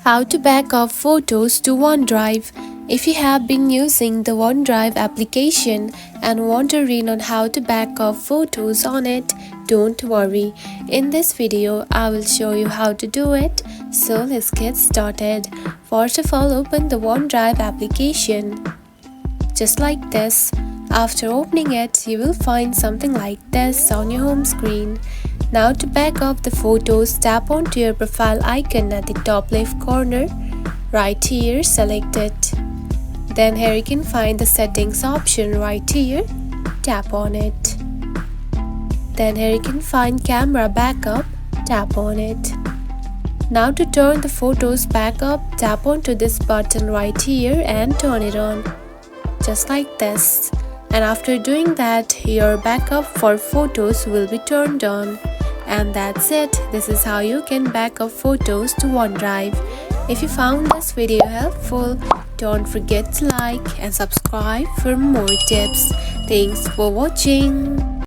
How to back up photos to OneDrive. If you have been using the OneDrive application and wondering on how to back up photos on it, don't worry. In this video, I will show you how to do it. So let's get started. First of all, open the OneDrive application. Just like this. After opening it, you will find something like this on your home screen. Now to back up the photos, tap onto your profile icon at the top left corner. Right here, select it. Then here you can find the settings option right here. Tap on it. Then here you can find camera backup. Tap on it. Now to turn the photos back up, tap onto this button right here and turn it on. Just like this. And after doing that, your backup for photos will be turned on. And that's it. This is how you can back up photos to OneDrive. If you found this video helpful, don't forget to like and subscribe for more tips. Thanks for watching.